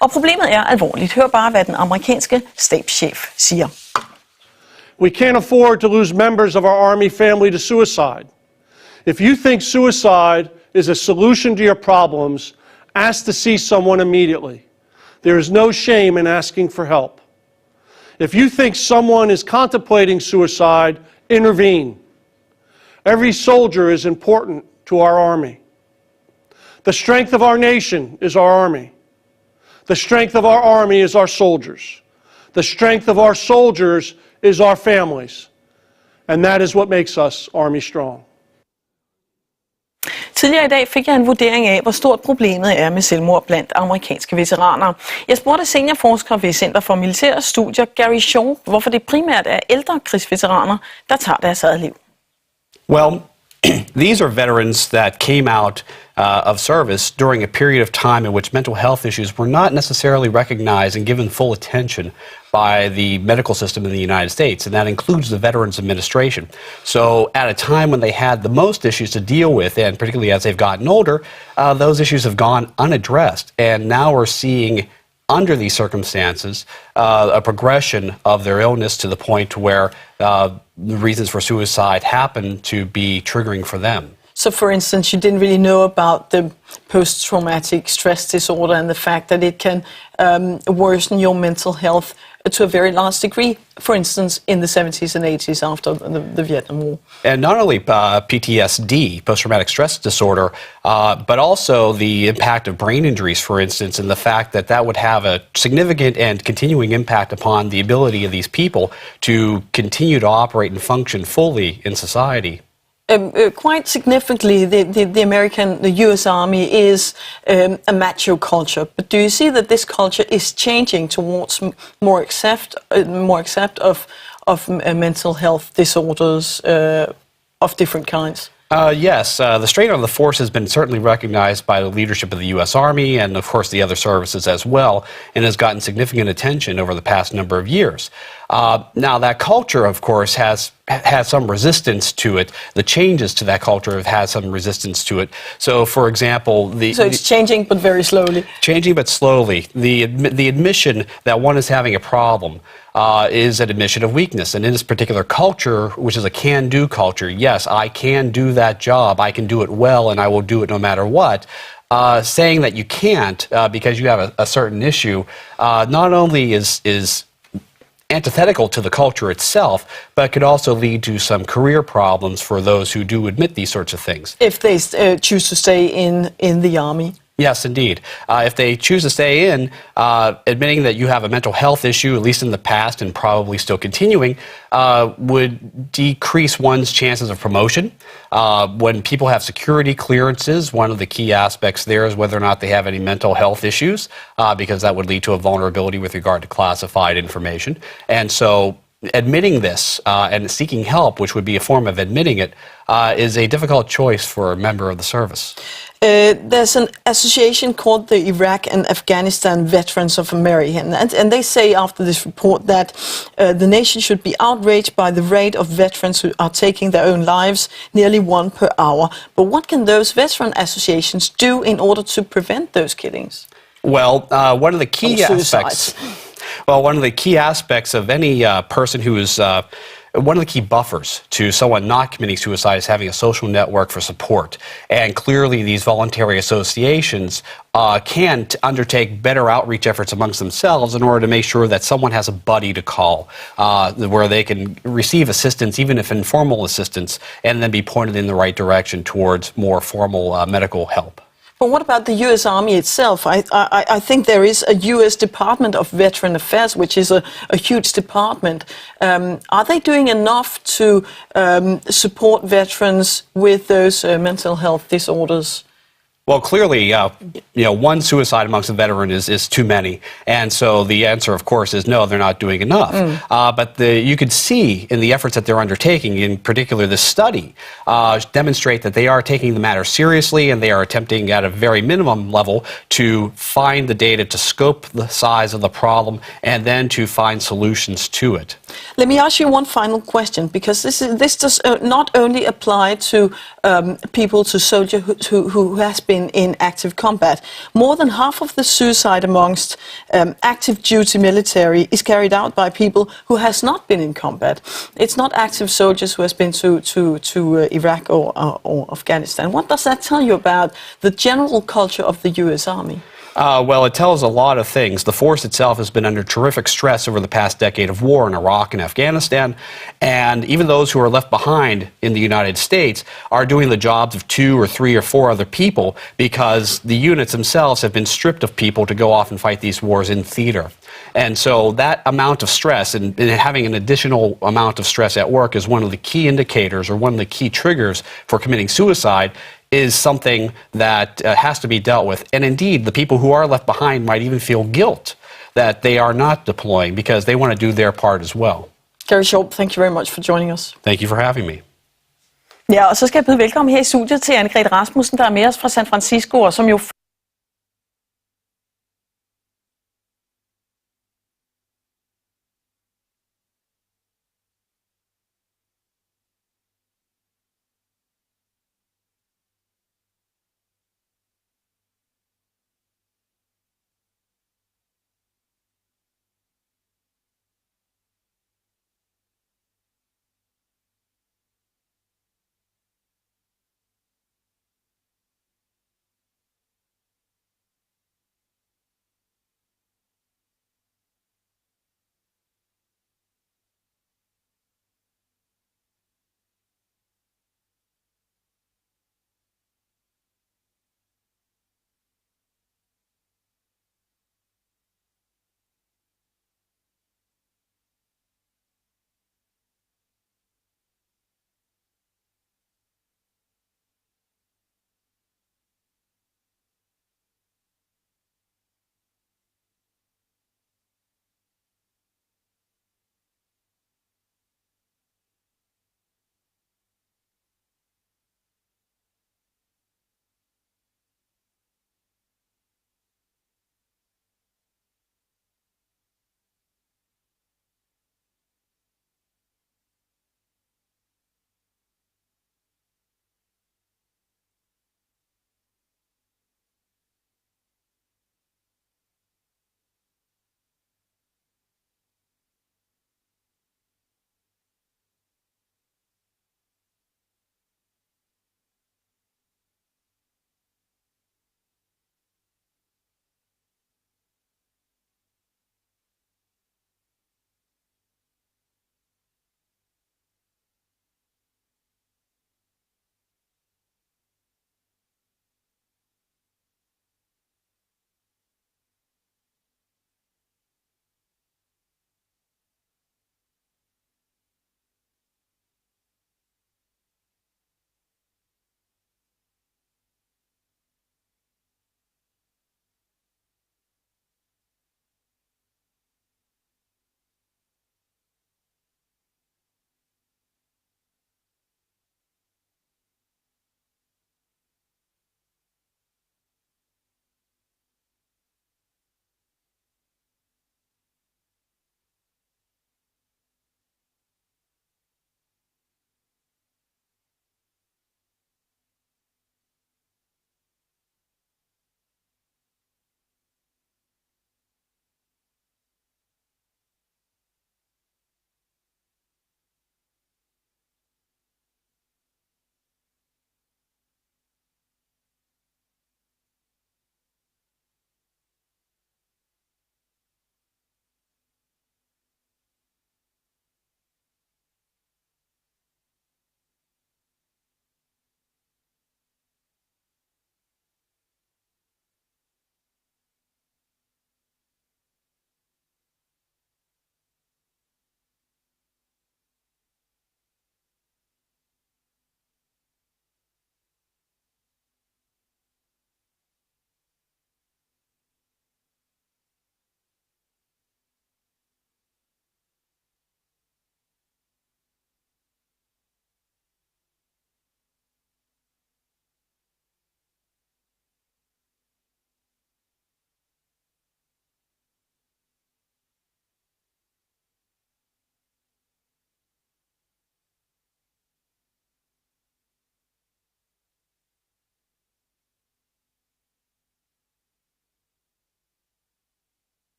Og problemet er alvorligt. Hør bare, hvad den amerikanske stabschef siger. We can't afford to lose members of our Army family to suicide. If you think suicide is a solution to your problems, ask to see someone immediately. There is no shame in asking for help. If you think someone is contemplating suicide, intervene. Every soldier is important to our Army. The strength of our nation is our Army. The strength of our Army is our soldiers. The strength of our soldiers is our families. And that is what makes us Army strong. Tidligere i dag fik jeg en vurdering af, hvor stort problemet er med selvmord blandt amerikanske veteraner. Jeg spurgte seniorforsker ved Center for Militære Studier, Gary Schaub, hvorfor det primært er ældre krigsveteraner, der tager deres eget liv. Well, these are veterans that came out of service during a period of time in which mental health issues were not necessarily recognized and given full attention by the medical system in the United States, and that includes the Veterans Administration. So at a time when they had the most issues to deal with, and particularly as they've gotten older, those issues have gone unaddressed, and now we're seeing under these circumstances, a progression of their illness to the point where the reasons for suicide happen to be triggering for them. So, for instance, you didn't really know about the post-traumatic stress disorder and the fact that it can worsen your mental health to a very large degree, for instance, in the 70s and 80s after the Vietnam War. And not only PTSD, post-traumatic stress disorder, but also the impact of brain injuries, for instance, and the fact that that would have a significant and continuing impact upon the ability of these people to continue to operate and function fully in society. Quite significantly, the U.S. Army is a macho culture. But do you see that this culture is changing towards more accept of mental health disorders of different kinds? Yes, the strain on the force has been certainly recognized by the leadership of the U.S. Army and, of course, the other services as well, and has gotten significant attention over the past number of years. Now, that culture, of course, has had some resistance to it. The changes to that culture have had some resistance to it. So, for example, So it's changing, but very slowly. Changing, but slowly. The admission that one is having a problem is an admission of weakness. And in this particular culture, which is a can-do culture, yes, I can do that job, I can do it well, and I will do it no matter what. Saying that you can't because you have a certain issue not only is antithetical to the culture itself, but could also lead to some career problems for those who do admit these sorts of things. If they choose to stay in the Army. Yes, indeed. If they choose to stay in, admitting that you have a mental health issue, at least in the past and probably still continuing, would decrease one's chances of promotion. When people have security clearances, one of the key aspects there is whether or not they have any mental health issues, because that would lead to a vulnerability with regard to classified information. And so admitting this and seeking help, which would be a form of admitting it, is a difficult choice for a member of the service. There's an association called the Iraq and Afghanistan Veterans of America, and they say after this report that the nation should be outraged by the rate of veterans who are taking their own lives, nearly one per hour. But what can those veteran associations do in order to prevent those killings? Well, one of the key aspects. Well, one of the key aspects of any person who is one of the key buffers to someone not committing suicide is having a social network for support. And clearly these voluntary associations can undertake better outreach efforts amongst themselves in order to make sure that someone has a buddy to call, where they can receive assistance, even if informal assistance, and then be pointed in the right direction towards more formal medical help. But what about the U.S. Army itself? I think there is a U.S. Department of Veteran Affairs, which is a huge department. Are they doing enough to support veterans with those mental health disorders? Well, clearly, one suicide amongst a veteran is too many. And so the answer, of course, is no, they're not doing enough. But you could see in the efforts that they're undertaking, in particular this study, demonstrate that they are taking the matter seriously and they are attempting at a very minimum level to find the data, to scope the size of the problem, and then to find solutions to it. Let me ask you one final question, because this does not only apply to soldiers who has been in active combat. More than half of the suicide amongst active duty military is carried out by people who has not been in combat. It's not active soldiers who has been to Iraq or Afghanistan. What does that tell you about the general culture of the U.S. Army? Well, it tells a lot of things. The force itself has been under terrific stress over the past decade of war in Iraq and Afghanistan, and even those who are left behind in the United States are doing the jobs of 2 or 3 or 4 other people because the units themselves have been stripped of people to go off and fight these wars in theater. And so that amount of stress and having an additional amount of stress at work is one of the key indicators or one of the key triggers for committing suicide, is something that has to be dealt with. And indeed, the people who are left behind might even feel guilt that they are not deploying because they want to do their part as well. Gary Schaub, thank you very much for joining us. Thank you for having me. Ja, og så skal jeg byde velkommen her i studiet til Anne-Grethe Rasmussen, der er med os fra San Francisco, og som jo